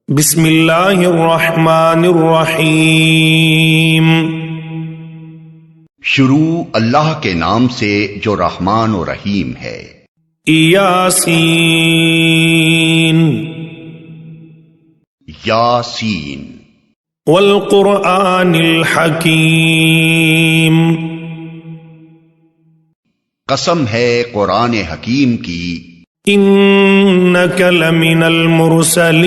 بسم اللہ الرحمن الرحیم۔ شروع اللہ کے نام سے جو رحمان و رحیم ہے۔ یاسین یاسین والقرآن الحکیم۔ قسم ہے قرآن حکیم کی، انک لمن المرسلین،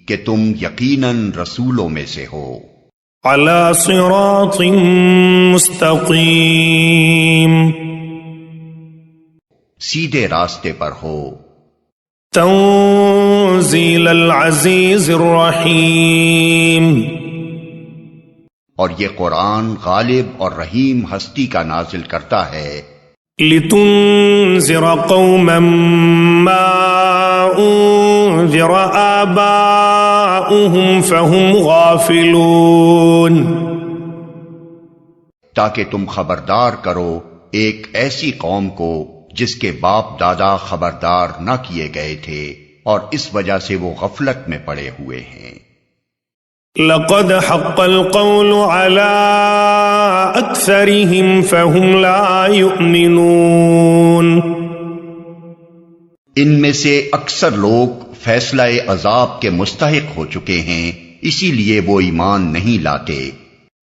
کہ تم یقیناً رسولوں میں سے ہو، علی صراط مستقیم، سیدھے راستے پر ہو، تنزیل العزیز الرحیم، اور یہ قرآن غالب اور رحیم ہستی کا نازل کرتا ہے، لتنذر قوما ما انذر آباؤهم فهم غافلون، تاکہ تم خبردار کرو ایک ایسی قوم کو جس کے باپ دادا خبردار نہ کیے گئے تھے اور اس وجہ سے وہ غفلت میں پڑے ہوئے ہیں۔ لقد حق القول على اکثرهم فهم لا يؤمنون، ان میں سے اکثر لوگ فیصلہ عذاب کے مستحق ہو چکے ہیں، اسی لیے وہ ایمان نہیں لاتے۔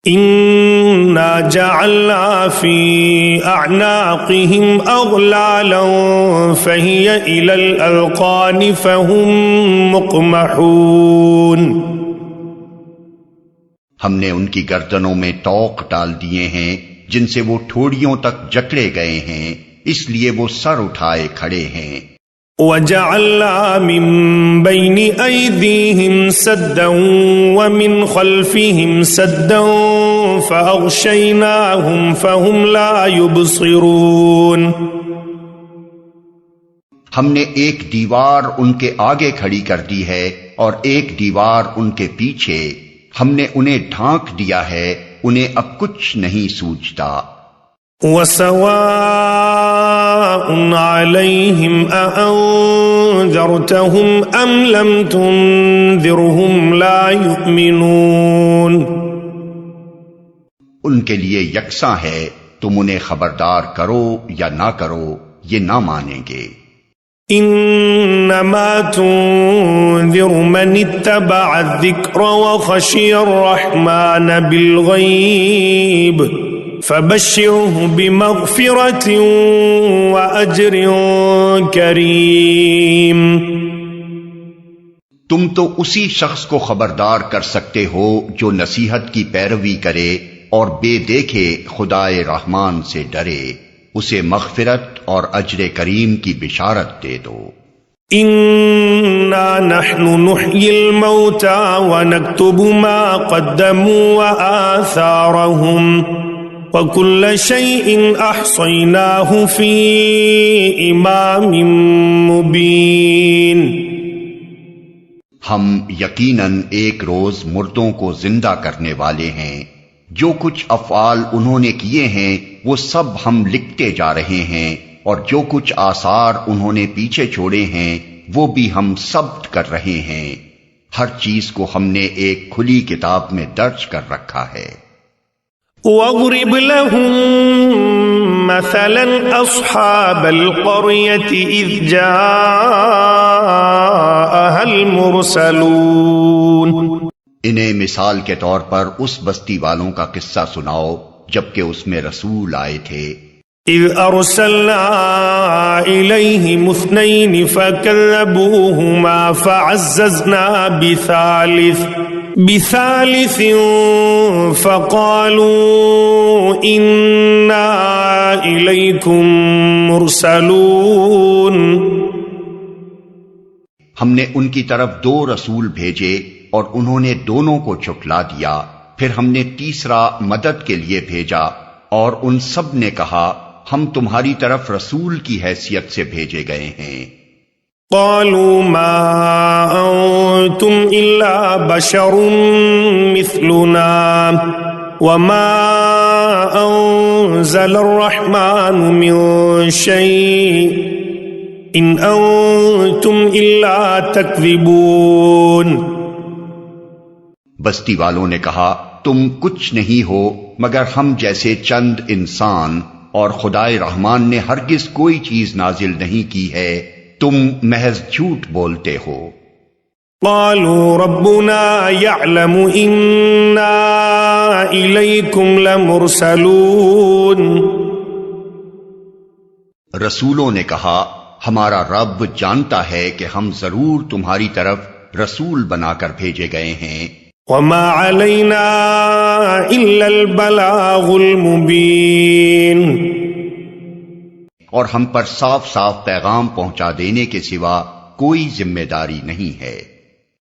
انا جعلنا في اعناقهم اغلالا فهي الى الاذقان فهم مقمحون، ہم نے ان کی گردنوں میں طوق ڈال دیے ہیں جن سے وہ ٹھوڑیوں تک جکڑے گئے ہیں، اس لیے وہ سر اٹھائے کھڑے ہیں۔ وَجَعَلْنَا مِن بَيْنِ أَيْدِيهِمْ سَدًّا وَمِنْ خَلْفِهِمْ سَدًّا فَأَغْشَيْنَاهُمْ فَهُمْ لَا يُبْصِرُونَ، ہم نے ایک دیوار ان کے آگے کھڑی کر دی ہے اور ایک دیوار ان کے پیچھے، ہم نے انہیں ڈھانک دیا ہے، انہیں اب کچھ نہیں سوچتا۔ وَسَوَاءٌ عَلَيْهِمْ أَأَنذَرْتَهُمْ أَمْ لَمْ تُنذِرْهُمْ لَا يُؤْمِنُونَ، ان کے لیے یکساں ہے، تم انہیں خبردار کرو یا نہ کرو، یہ نہ مانیں گے۔ انما تنذر من اتبع الذکر وخشی الرحمن بالغیب فبشره بمغفرة واجر کریم، تم تو اسی شخص کو خبردار کر سکتے ہو جو نصیحت کی پیروی کرے اور بے دیکھے خدائے رحمان سے ڈرے، اسے مغفرت اور اجر کریم کی بشارت دے دو۔ انا نحن نحيي الموتى ونكتب ما قدموا وآثارهم وكل شيء احصيناه في امام مبين، ہم یقیناً ایک روز مردوں کو زندہ کرنے والے ہیں، جو کچھ افعال انہوں نے کیے ہیں وہ سب ہم لکھتے جا رہے ہیں، اور جو کچھ آثار انہوں نے پیچھے چھوڑے ہیں وہ بھی ہم ثبت کر رہے ہیں، ہر چیز کو ہم نے ایک کھلی کتاب میں درج کر رکھا ہے۔ وَاضْرِبْ لَهُم مَّثَلًا أَصْحَابَ الْقَرْيَةِ إِذْ جَاءَهَا الْمُرْسَلُونَ، انہیں مثال کے طور پر اس بستی والوں کا قصہ سناؤ جبکہ اس میں رسول آئے تھے۔ اذ ارسلنا الیہم اثنین فکذبوہما فعززنا بثالث فقالوا انا الیکم مرسلون، ہم نے ان کی طرف 2 رسول بھیجے اور انہوں نے دونوں کو جھٹلا دیا، پھر ہم نے تیسرا مدد کے لیے بھیجا اور ان سب نے کہا ہم تمہاری طرف رسول کی حیثیت سے بھیجے گئے ہیں۔ قالوا ما انتم الا بشر مثلنا وما انزل الرحمن من شيء إن أنتم إلا تكذبون. بستی والوں نے کہا تم کچھ نہیں ہو مگر ہم جیسے چند انسان، اور خدائے رحمان نے ہرگز کوئی چیز نازل نہیں کی ہے، تم محض جھوٹ بولتے ہو. قالوا ربنا يعلم إنا إليكم لمرسلون. رسولوں نے کہا ہمارا رب جانتا ہے کہ ہم ضرور تمہاری طرف رسول بنا کر بھیجے گئے ہیں. وما علينا إلا البلاغ المبين. اور ہم پر صاف صاف پیغام پہنچا دینے کے سوا کوئی ذمہ داری نہیں ہے.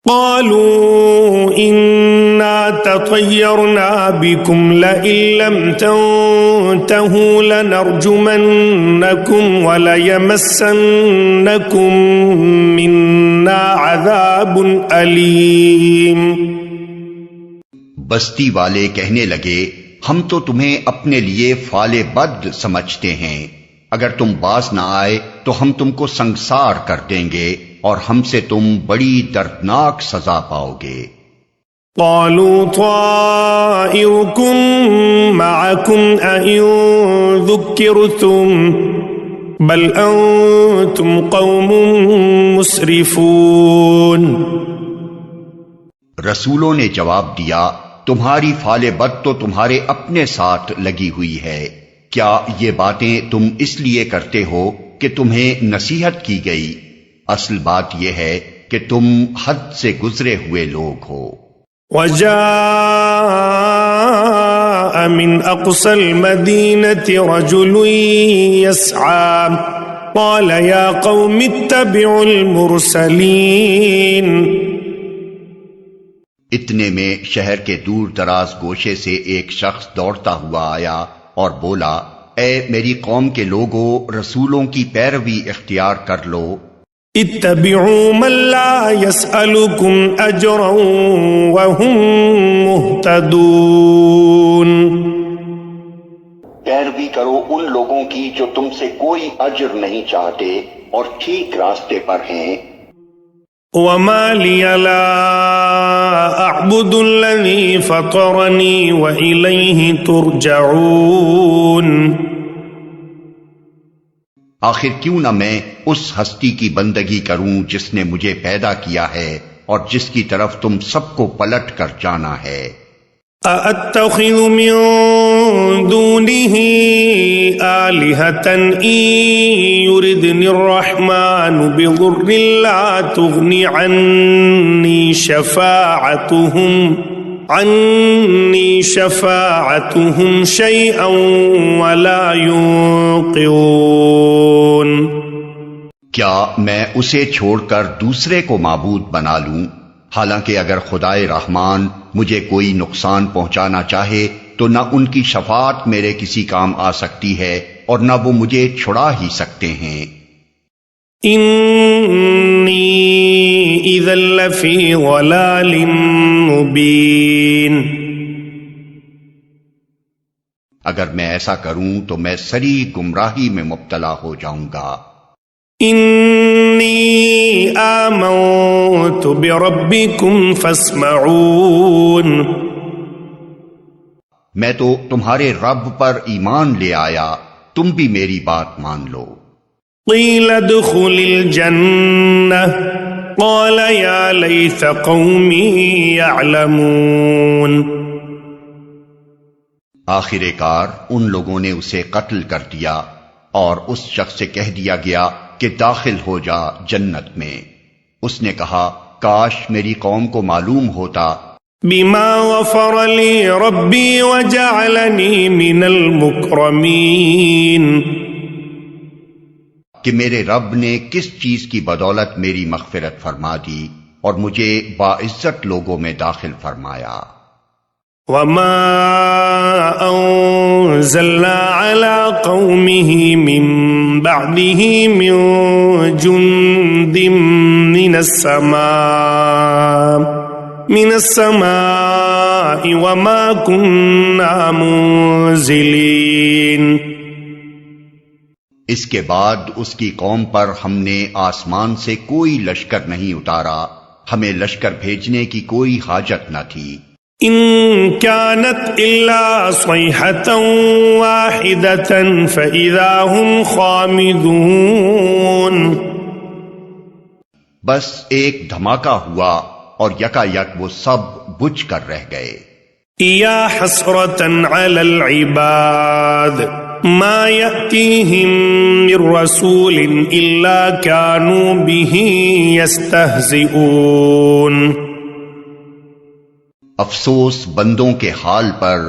قالوا إنا تطيرنا بكم لئن لم تنتهوا لنرجمنكم وليمسنكم منا عذاب أليم. بستی والے کہنے لگے ہم تو تمہیں اپنے لیے فال بد سمجھتے ہیں، اگر تم باز نہ آئے تو ہم تم کو سنگسار کر دیں گے اور ہم سے تم بڑی دردناک سزا پاؤ گے. قالوا طائركم معكم أئن ذكرتم بل أنتم قوم مسرفون. رسولوں نے جواب دیا تمہاری فال بد تو تمہارے اپنے ساتھ لگی ہوئی ہے، کیا یہ باتیں تم اس لیے کرتے ہو کہ تمہیں نصیحت کی گئی؟ اصل بات یہ ہے کہ تم حد سے گزرے ہوئے لوگ ہو. وجاء من أقصى المدينة رجل يسعى قال يا قوم اتبعوا المرسلين. اتنے میں شہر کے دور دراز گوشے سے ایک شخص دوڑتا ہوا آیا اور بولا اے میری قوم کے لوگوں، رسولوں کی پیروی اختیار کر لو. اتبعوا من لا يسألكم أجرا وهم مهتدون. پیروی کرو ان لوگوں کی جو تم سے کوئی اجر نہیں چاہتے اور ٹھیک راستے پر ہیں. وما لي لا أعبد الذي فطرني وإليه ترجعون. آخر کیوں نہ میں اس ہستی کی بندگی کروں جس نے مجھے پیدا کیا ہے اور جس کی طرف تم سب کو پلٹ کر جانا ہے. أأتخذ من دونه آلهة إن يردني الرحمن بضر لا تغني عني شفاعتهم شيئا ولا ينقذون. کیا میں اسے چھوڑ کر دوسرے کو معبود بنا لوں؟ حالانکہ اگر خدائے رحمان مجھے کوئی نقصان پہنچانا چاہے تو نہ ان کی شفاعت میرے کسی کام آ سکتی ہے اور نہ وہ مجھے چھڑا ہی سکتے ہیں. انی اذا لفی ضلال مبین. اگر میں ایسا کروں تو میں سری گمراہی میں مبتلا ہو جاؤں گا. انی آمنت بربکم فاسمعون. میں تو تمہارے رب پر ایمان لے آیا، تم بھی میری بات مان لو. قیل ادخل الجنہ قال یا لیت قومی یعلمون. آخر کار ان لوگوں نے اسے قتل کر دیا اور اس شخص سے کہہ دیا گیا کہ داخل ہو جا جنت میں. اس نے کہا کاش میری قوم کو معلوم ہوتا بما غفر لی ربی وجعلنی من المکرمین. کہ میرے رب نے کس چیز کی بدولت میری مغفرت فرما دی اور مجھے باعزت لوگوں میں داخل فرمایا. وما انزلنا على قومه من بعده من جند من السماء وما كنا منزلين. اس کے بعد اس کی قوم پر ہم نے آسمان سے کوئی لشکر نہیں اتارا، ہمیں لشکر بھیجنے کی کوئی حاجت نہ تھی۔ ان كانت الا صيحة واحدة فاذا هم خامدون، بس ایک دھماکہ ہوا اور یکا یک وہ سب بجھ کر رہ گئے۔ يا حسرة على العباد ما يأتيهم من رسول إلا كانوا به يستهزئون، افسوس بندوں کے حال پر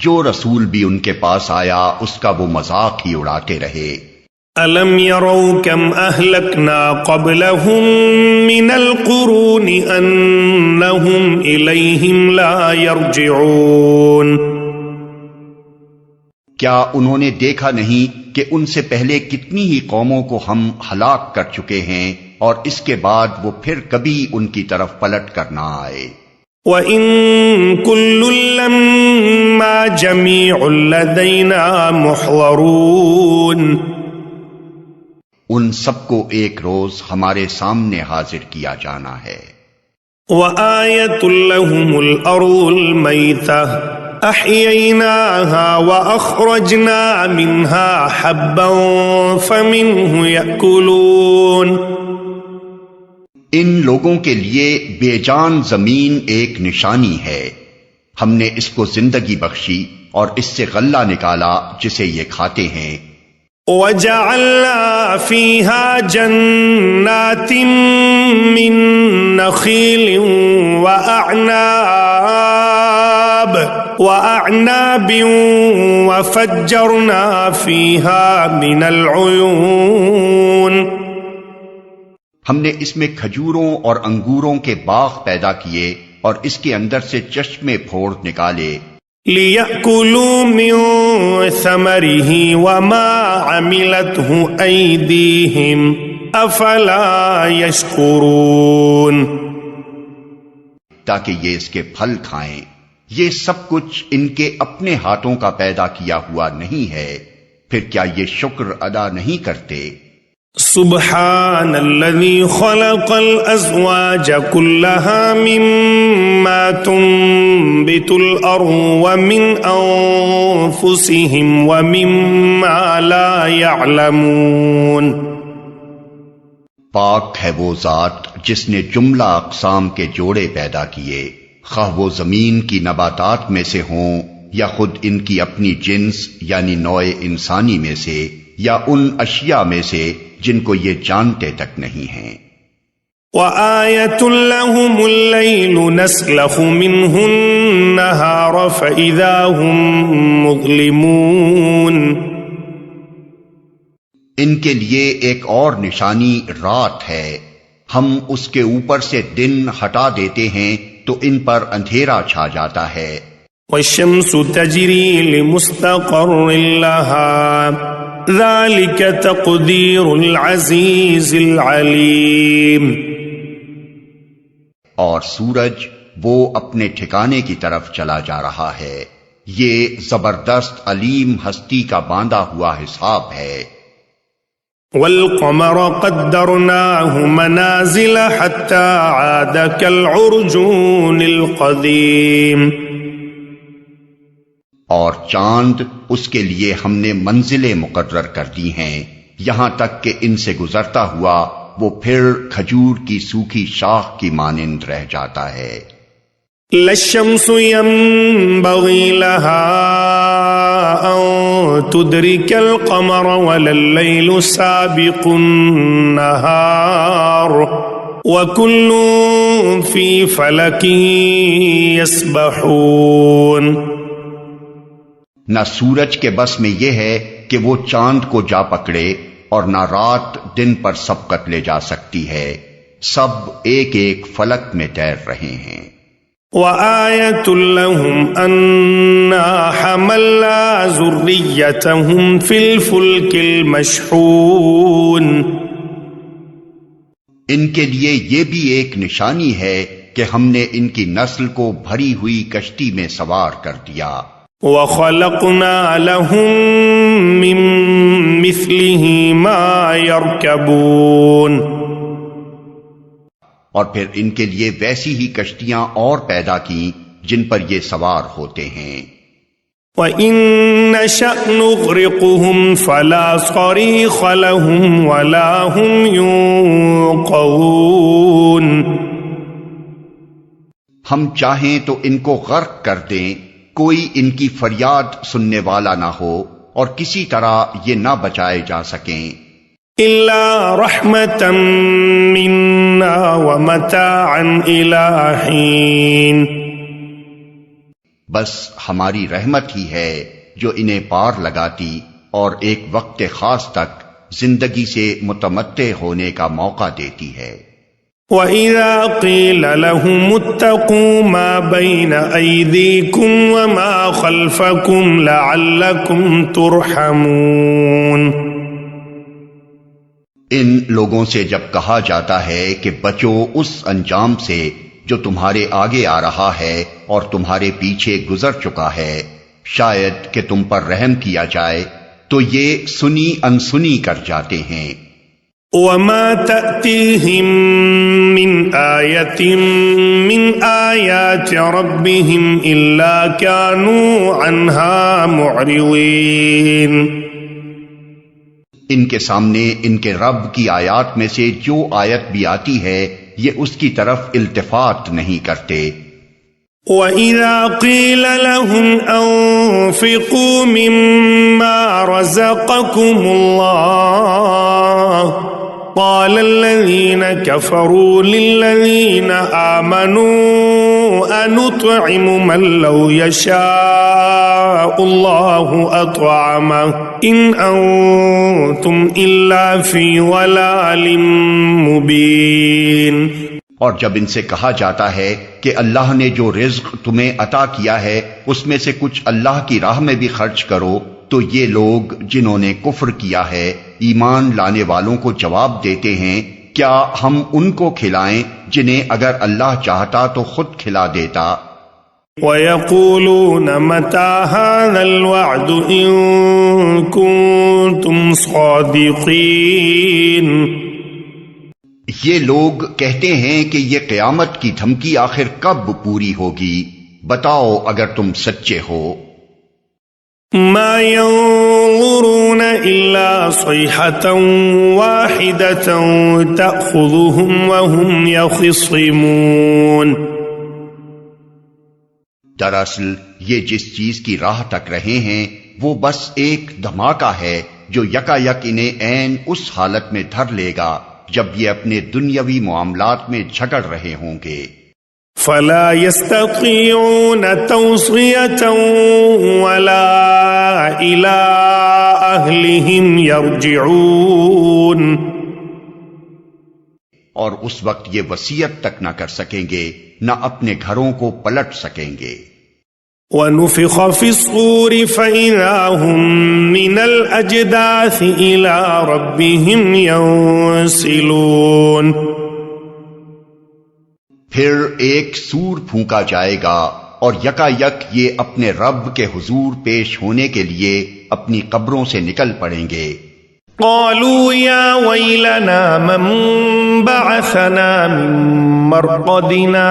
جو رسول بھی ان کے پاس آیا اس کا وہ مذاق ہی اڑاتے رہے۔ ألم يروا كم أهلكنا قبلهم من القرون أنهم إليهم لا يرجعون، کیا انہوں نے دیکھا نہیں کہ ان سے پہلے کتنی ہی قوموں کو ہم ہلاک کر چکے ہیں اور اس کے بعد وہ پھر کبھی ان کی طرف پلٹ کر نہ آئے۔ وَإِن كُلٌّ لَّمَّا جَمِيعٌ لَّدَيْنَا مُحْضَرُونَ، ان سب کو ایک روز ہمارے سامنے حاضر کیا جانا ہے۔ وَآيَةٌ لَّهُمُ الْأَرْضُ الْمَيْتَةُ أَحْيَيْنَاهَا وَأَخْرَجْنَا مِنْهَا حَبًّا فَمِنْهُ يَأْكُلُونَ، ان لوگوں کے لیے بے جان زمین ایک نشانی ہے، ہم نے اس کو زندگی بخشی اور اس سے غلہ نکالا جسے یہ کھاتے ہیں۔ وَجَعَلْنَا فِيهَا جَنَّاتٍ مِّن نَّخِيلٍ وَأَعْنَابٍ وَفَجَّرْنَا فِيهَا مِنَ الْعُيُونِ، ہم نے اس میں کھجوروں اور انگوروں کے باغ پیدا کیے اور اس کے اندر سے چشمے پھوڑ نکالے۔ لِيَأْكُلُوا مِن ثَمَرِهِ وَمَا عَمِلَتْهُ أَيْدِيهِمْ أَفَلَا يَشْكُرُونَ، تاکہ یہ اس کے پھل کھائیں، یہ سب کچھ ان کے اپنے ہاتھوں کا پیدا کیا ہوا نہیں ہے، پھر کیا یہ شکر ادا نہیں کرتے؟ سبحان الذي خلق الأزواج كلها مما تنبت الأرض ومن أنفسهم ومما لا يعلمون، پاک ہے وہ ذات جس نے جملہ اقسام کے جوڑے پیدا کیے، خواہ وہ زمین کی نباتات میں سے ہوں یا خود ان کی اپنی جنس یعنی نوع انسانی میں سے یا ان اشیاء میں سے جن کو یہ جانتے تک نہیں ہیں۔ وَآيَةٌ لَّهُمُ اللَّيْلُ نَسْلَخُ مِنْهُ النَّهَارَ فَإِذَا هُمْ مُظْلِمُونَ، ان کے لیے ایک اور نشانی رات ہے، ہم اس کے اوپر سے دن ہٹا دیتے ہیں تو ان پر اندھیرا چھا جاتا ہے۔ وَالشَّمْسُ تَجْرِي لِمُسْتَقَرٍّ لَّهَا ذَلِكَ تَقْدِيرُ الْعَزِيزِ الْعَلِيمِ، اور سورج وہ اپنے ٹھکانے کی طرف چلا جا رہا ہے، یہ زبردست علیم ہستی کا باندھا ہوا حساب ہے۔ وَالْقَمَرَ قَدَّرْنَاهُ مَنَازِلَ حَتَّى عَادَ كَالْعُرْجُونِ الْقَدِيمِ، اور چاند اس کے لیے ہم نے منزلیں مقرر کر دی ہیں، یہاں تک کہ ان سے گزرتا ہوا وہ پھر کھجور کی سوکھی شاخ کی مانند رہ جاتا ہے۔ لَا الشَّمْسُ يَنبَغِي لَهَا أَن تُدْرِكَ الْقَمَرَ وَلَا اللَّيْلُ سَابِقُ النَّهَارِ وَكُلٌّ فِي فَلَكٍ يَسْبَحُونَ، نہ سورج کے بس میں یہ ہے کہ وہ چاند کو جا پکڑے اور نہ رات دن پر سبقت لے جا سکتی ہے، سب ایک ایک فلک میں تیر رہے ہیں۔ وَآيَةٌ لَّهُمْ أَنَّا حَمَلْنَا ذُرِّيَّتَهُمْ فِي الْفُلْكِ الْمَشْحُونِ، ان کے لیے یہ بھی ایک نشانی ہے کہ ہم نے ان کی نسل کو بھری ہوئی کشتی میں سوار کر دیا۔ وَخَلَقْنَا لَهُم مِّن مِّثْلِهِ مَا يَرْكَبُونَ، اور پھر ان کے لیے ویسی ہی کشتیاں اور پیدا کی جن پر یہ سوار ہوتے ہیں۔ وَإِن نَّشَأْ نُغْرِقْهُمْ فَلَا صَرِيخَ لَهُمْ وَلَا هُمْ يُنقَذُونَ، ہم چاہیں تو ان کو غرق کر دیں، کوئی ان کی فریاد سننے والا نہ ہو اور کسی طرح یہ نہ بچائے جا سکیں۔ إِلَّا رَحْمَةً مِّنَّا وَمَتَاعًا إِلَىٰ حِينٍ، بس ہماری رحمت ہی ہے جو انہیں پار لگاتی اور ایک وقت خاص تک زندگی سے متمتع ہونے کا موقع دیتی ہے۔ وَإِذَا قِيلَ لَهُمُ اتَّقُوا مَا بَيْنَ أَيْدِيكُمْ وَمَا خَلْفَكُمْ لَعَلَّكُمْ تُرْحَمُونَ، ان لوگوں سے جب کہا جاتا ہے کہ بچو اس انجام سے جو تمہارے آگے آ رہا ہے اور تمہارے پیچھے گزر چکا ہے، شاید کہ تم پر رحم کیا جائے، تو یہ سنی انسنی کر جاتے ہیں۔ وَمَا تَأْتِيهِم مِّنْ آيَةٍ مِّنْ آيَاتِ رَبِّهِمْ إِلَّا كَانُوا عَنْهَا مُعْرِضِينَ، ان کے سامنے ان کے رب کی آیات میں سے جو آیت بھی آتی ہے یہ اس کی طرف التفات نہیں کرتے۔ وَإِذَا قِيلَ لَهُمْ أَنفِقُوا مِمَّا رَزَقَكُمُ اللَّهُ قَالَ الَّذِينَ كَفَرُوا لِلَّذِينَ آمَنُوا أَنُطْعِمُ مَن لَّوْ يَشَاءُ اللَّهُ أَطْعَمَهُ إِنْ أَنتُمْ إِلَّا فِي ضَلَالٍ مُّبِينٍ، اور جب ان سے کہا جاتا ہے کہ اللہ نے جو رزق تمہیں عطا کیا ہے اس میں سے کچھ اللہ کی راہ میں بھی خرچ کرو، تو یہ لوگ جنہوں نے کفر کیا ہے ایمان لانے والوں کو جواب دیتے ہیں کیا ہم ان کو کھلائیں جنہیں اگر اللہ چاہتا تو خود کھلا دیتا۔ وَيَقُولُونَ مَتَىٰ هَٰذَا الْوَعْدُ إِن كُنتُمْ صَادِقِينَ، یہ لوگ کہتے ہیں کہ یہ قیامت کی دھمکی آخر کب پوری ہوگی، بتاؤ اگر تم سچے ہو۔ مَا يَنظُرُونَ إِلَّا صَيْحَةً وَاحِدَةً تَأْخُذُهُمْ وَهُمْ يَخِصِّمُونَ، دراصل یہ جس چیز کی راہ تک رہے ہیں وہ بس ایک دھماکہ ہے جو یکا یک انہیں عین اس حالت میں دھر لے گا جب یہ اپنے دنیاوی معاملات میں جھگڑ رہے ہوں گے۔ فَلَا يَسْتَطِيعُونَ تَوْصِيَةً وَلَا إِلَىٰ أَهْلِهِمْ يَرْجِعُونَ، اور اس وقت یہ وصیت تک نہ کر سکیں گے نہ اپنے گھروں کو پلٹ سکیں گے۔ وَنُفِخَ فِي الصُّورِ فَإِذَا هُم مِّنَ الْأَجْدَاثِ إِلَىٰ رَبِّهِمْ يَنسِلُونَ، پھر ایک سور پھونکا جائے گا اور یکا یک یہ اپنے رب کے حضور پیش ہونے کے لیے اپنی قبروں سے نکل پڑیں گے۔ قالوا يا ويلنا من بعثنا من مرقدنا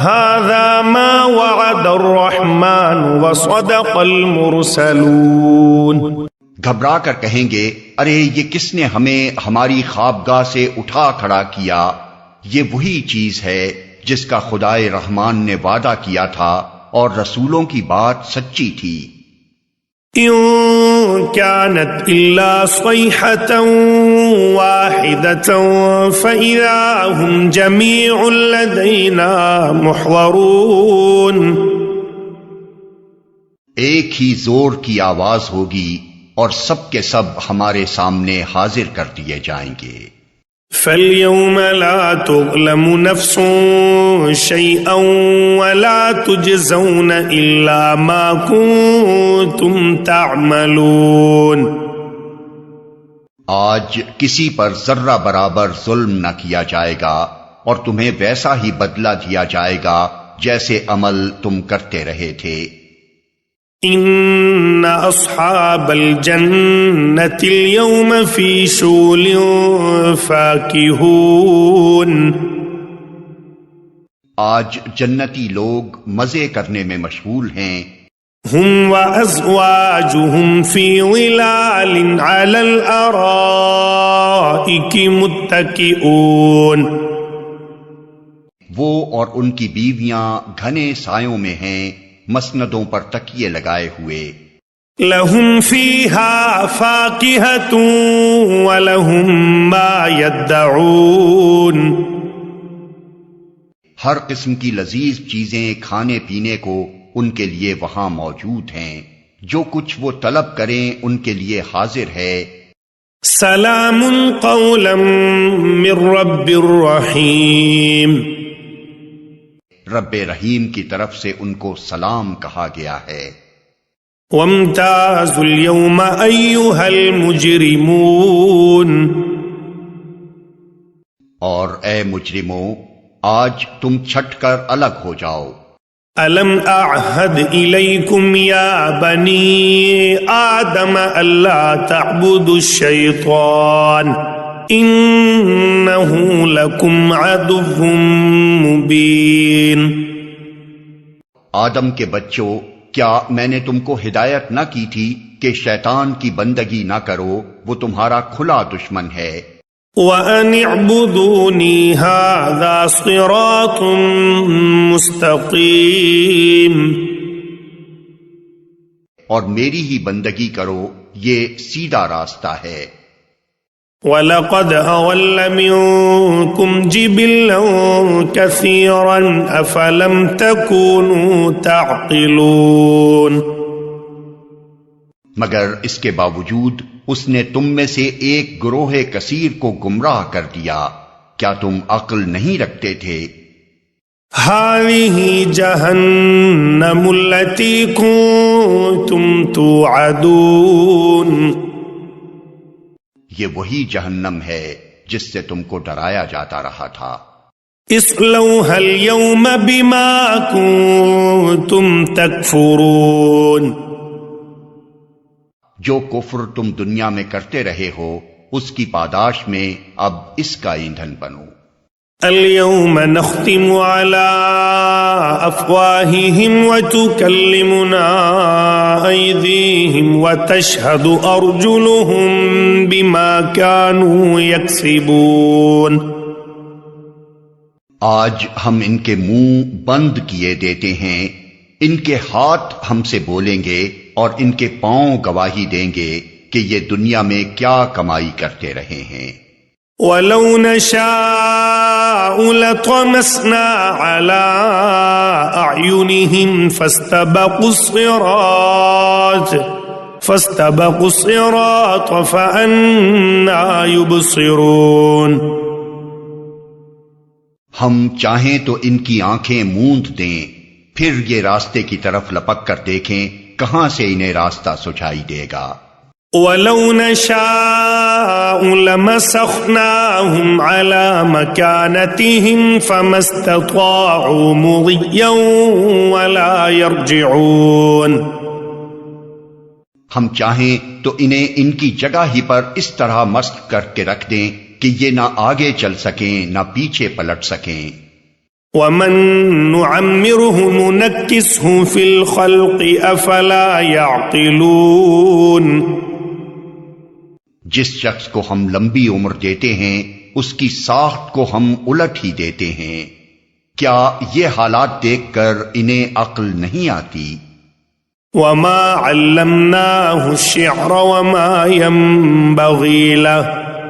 هذا ما وعد الرحمن وصدق المرسلون، گھبرا کر کہیں گے ارے یہ کس نے ہمیں ہماری خوابگاہ سے اٹھا کھڑا کیا، یہ وہی چیز ہے جس کا خدائے رحمان نے وعدہ کیا تھا اور رسولوں کی بات سچی تھی۔ إن كانت إلا صيحة واحدة فإذا هم جميع لدينا محضرون، ایک ہی زور کی آواز ہوگی اور سب کے سب ہمارے سامنے حاضر کر دیے جائیں گے۔ فَالْيَوْمَ لَا تُظْلَمُ نَفْسٌ شَيْئًا وَلَا تُجْزَوْنَ إِلَّا مَا كُنتُمْ تَعْمَلُونَ، آج کسی پر ذرہ برابر ظلم نہ کیا جائے گا اور تمہیں ویسا ہی بدلہ دیا جائے گا جیسے عمل تم کرتے رہے تھے۔ إن أصحاب الجنة اليوم في شغل فاكهون. آج جنتی لوگ مزے کرنے میں مشغول ہیں. هم وأزواجهم في ظلال على الأرائك متكئون. وہ اور ان کی بیویاں گھنے سایوں میں ہیں، مسندوں پر تکیے لگائے ہوئے. لهم فيها فاكهة ولهم ما يدعون. ہر قسم کی لذیذ چیزیں کھانے پینے کو ان کے لیے وہاں موجود ہیں، جو کچھ وہ طلب کریں ان کے لیے حاضر ہے. سلام قولا من رب الرحیم. رب رحیم کی طرف سے ان کو سلام کہا گیا ہے. وامتازوا اليوم أيها المجرمون. اور اے مجرموں، آج تم چھٹ کر الگ ہو جاؤ. ألم أعهد إليكم يا بني آدم ألا تعبدوا الشيطان إنه لكم عدو مبين. آدم کے بچوں، کیا میں نے تم کو ہدایت نہ کی تھی کہ شیطان کی بندگی نہ کرو؟ وہ تمہارا کھلا دشمن ہے. وَأَنِ اعْبُدُونِي هَذَا صِرَاطٌ مُسْتَقِيمٌ. اور میری ہی بندگی کرو، یہ سیدھا راستہ ہے. وَلَقَدْ أَضَلَّ مِنكُمْ جِبِلًّا كَثِيرًا أَفَلَمْ تَكُونُوا تَعْقِلُونَ. مگر اس کے باوجود اس نے تم میں سے ایک گروہ کثیر کو گمراہ کر دیا، کیا تم عقل نہیں رکھتے تھے؟ هذه جهنم التي كنتم توعدون. یہ وہی جہنم ہے جس سے تم کو ڈرایا جاتا رہا تھا. اصلوها اليوم بما كنتم تكفرون. جو کفر تم دنیا میں کرتے رہے ہو، اس کی پاداش میں اب اس کا ایندھن بنو. اليوم نختم على أفواههم وتكلمنا أيديهم وتشهد أرجلهم بما كانوا يكسبون. آج ہم ان کے منہ بند کیے دیتے ہیں، ان کے ہاتھ ہم سے بولیں گے اور ان کے پاؤں گواہی دیں گے کہ یہ دنیا میں کیا کمائی کرتے رہے ہیں. وَلَوْ نَشَاءُ لَطَمَسْنَا عَلَىٰ أَعْيُنِهِمْ فَاسْتَبَقُوا الصِّرَاطَ فَأَنَّىٰ يُبْصِرُونَ. ہم چاہیں تو ان کی آنکھیں موند دیں، پھر یہ راستے کی طرف لپک کر دیکھیں کہاں سے انہیں راستہ سجائی دے گا. وَلَوْ نَشَاءُ لَمَسَخْنَاهُمْ عَلَىٰ مَكَانَتِهِمْ فَمَا اسْتَطَاعُوا مُضِيًّا وَلَا يَرْجِعُونَ. ہم چاہیں تو انہیں ان کی جگہ ہی پر اس طرح مست کر کے رکھ دیں کہ یہ نہ آگے چل سکیں نہ پیچھے پلٹ سکیں. وَمَن نُعَمِّرْهُ نُنَكِّسْهُ فِي الْخَلْقِ أَفَلَا يَعْقِلُونَ. جس شخص کو ہم لمبی عمر دیتے ہیں اس کی ساخت کو ہم الٹ ہی دیتے ہیں. کیا یہ حالات دیکھ کر انہیں عقل نہیں آتی؟ وَمَا عَلَّمْنَاهُ الشِّعْرَ وَمَا يَنبَغِي لَهُ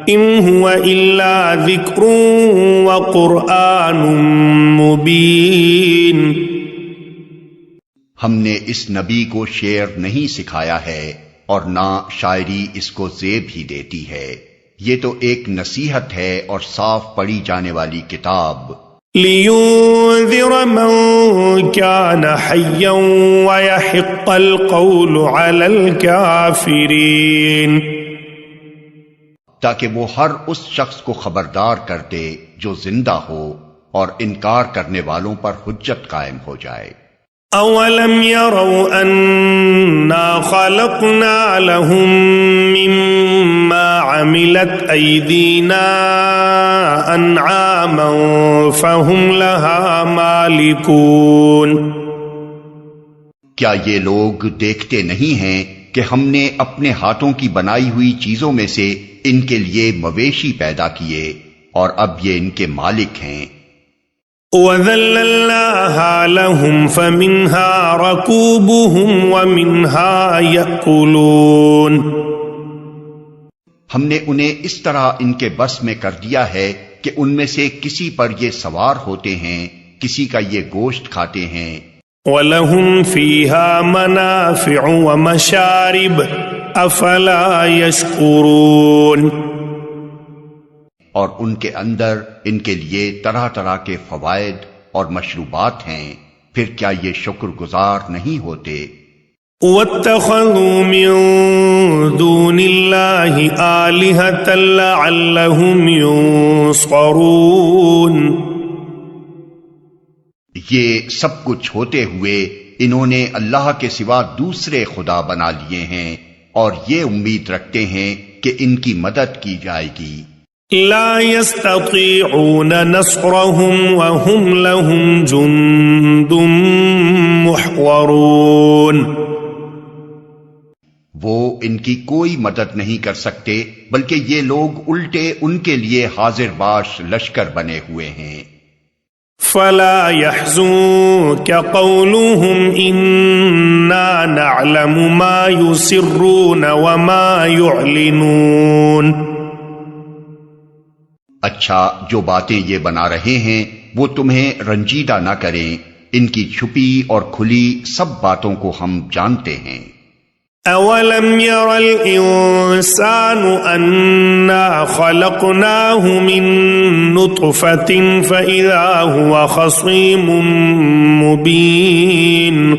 إِنْ هُوَ إِلَّا ذِكْرٌ وَقُرْآنٌ مُبِينٌ. ہم نے اس نبی کو شعر نہیں سکھایا ہے اور نہ شاعری اس کو زیب ہی دیتی ہے، یہ تو ایک نصیحت ہے اور صاف پڑھی جانے والی کتاب. لِيُنذِرَ مَن كَانَ حَيًّا وَيَحِقَّ الْقَوْلُ عَلَى الْكَافِرِينَ. تاکہ وہ ہر اس شخص کو خبردار کر دے جو زندہ ہو اور انکار کرنے والوں پر حجت قائم ہو جائے. أولم يروا أنا خلقنا لهم مما عملت أيدينا أنعاما فهم لها مالكون کیا یہ لوگ دیکھتے نہیں ہیں کہ ہم نے اپنے ہاتھوں کی بنائی ہوئی چیزوں میں سے ان کے لیے مویشی پیدا کیے اور اب یہ ان کے مالک ہیں۔ وَذَلَّلْنَاهَا لَهُمْ فَمِنْهَا رَكُوبُهُمْ وَمِنْهَا يَأْكُلُونَ ہم نے انہیں اس طرح ان کے بس میں کر دیا ہے کہ ان میں سے کسی پر یہ سوار ہوتے ہیں، کسی کا یہ گوشت کھاتے ہیں۔ وَلَهُمْ فِيهَا مَنَافِعُ وَمَشَارِبُ أَفَلَا يَشْكُرُونَ اور ان کے اندر ان کے لیے طرح طرح کے فوائد اور مشروبات ہیں، پھر کیا یہ شکر گزار نہیں ہوتے؟ وَاتَّخَذُوا مِن دُونِ اللَّهِ آلِهَةً لَعَلَّهُمْ يُنصَرُونَ یہ سب کچھ ہوتے ہوئے انہوں نے اللہ کے سوا دوسرے خدا بنا لیے ہیں اور یہ امید رکھتے ہیں کہ ان کی مدد کی جائے گی۔ لا يستطيعون نصرهم وهم لهم جند محضرون وہ ان کی کوئی مدد نہیں کر سکتے بلکہ یہ لوگ الٹے ان کے لیے حاضر باش لشکر بنے ہوئے ہیں۔ فلا يحزنك قولهم إنا نعلم ما يسرون وما يعلنون اچھا جو باتیں یہ بنا رہے ہیں وہ تمہیں رنجیدہ نہ کریں، ان کی چھپی اور کھلی سب باتوں کو ہم جانتے ہیں۔ اولم ير الانسان انا خلقناه من نطفة فاذا هو خصيم مبين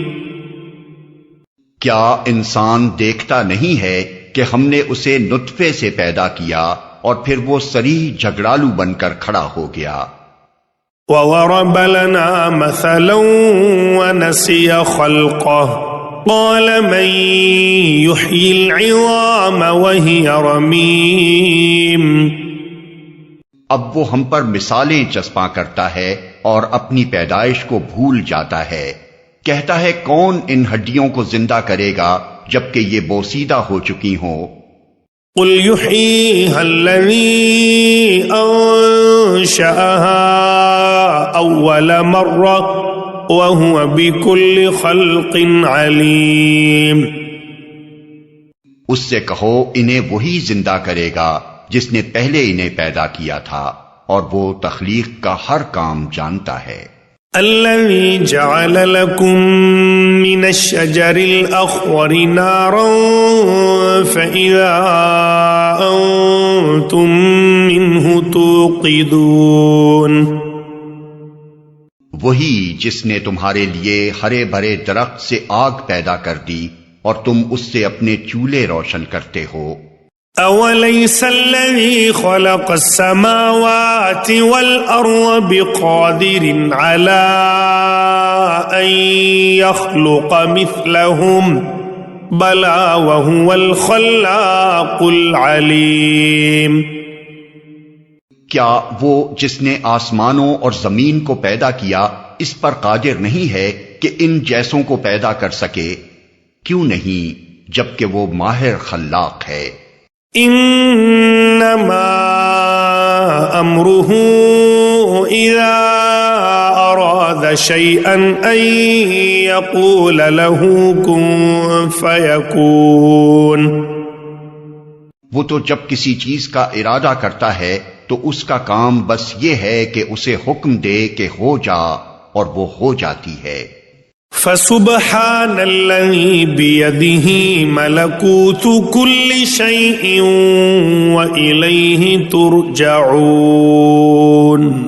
کیا انسان دیکھتا نہیں ہے کہ ہم نے اسے نطفے سے پیدا کیا اور پھر وہ صریح جھگڑالو بن کر کھڑا ہو گیا۔ وَضَرَبَ لَنَا مَثَلًا وَنَسِيَ خَلْقَهُ قَالَ مَن يُحْيِي الْعِظَامَ وَهِيَ رَمِيمٌ اب وہ ہم پر مثالیں چسپاں کرتا ہے اور اپنی پیدائش کو بھول جاتا ہے، کہتا ہے کون ان ہڈیوں کو زندہ کرے گا جبکہ یہ بوسیدہ ہو چکی ہوں۔ قل يحييها الذي أنشأها أول مرة وهو بكل خلق عليم اس سے کہو انہیں وہی زندہ کرے گا جس نے پہلے انہیں پیدا کیا تھا اور وہ تخلیق کا ہر کام جانتا ہے۔ الذي جعل لكم من الشجر الأخضر نارا فإذا أنتم منه توقدون وہی جس نے تمہارے لیے ہرے بھرے درخت سے آگ پیدا کر دی اور تم اس سے اپنے چولہے روشن کرتے ہو۔ أوليس الذي خلق السماوات والأرض بقادر على أن يخلق مثلهم بلى وهو الخلاق العليم کیا وہ جس نے آسمانوں اور زمین کو پیدا کیا اس پر قادر نہیں ہے کہ ان جیسوں کو پیدا کر سکے؟ کیوں نہیں، جبکہ وہ ماہر خلاق ہے۔ انما امره اذا اراد شيئا ان يقول له كن فيكون وہ تو جب کسی چیز کا ارادہ کرتا ہے تو اس کا کام بس یہ ہے کہ اسے حکم دے کہ ہو جا اور وہ ہو جاتی ہے۔ فسبحان الذي بيده ملكوت كل شيء وإليه ترجعون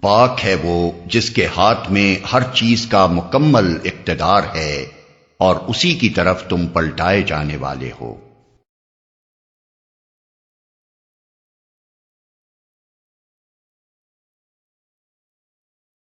پاک ہے وہ جس کے ہاتھ میں ہر چیز کا مکمل اقتدار ہے اور اسی کی طرف تم پلٹائے جانے والے ہو۔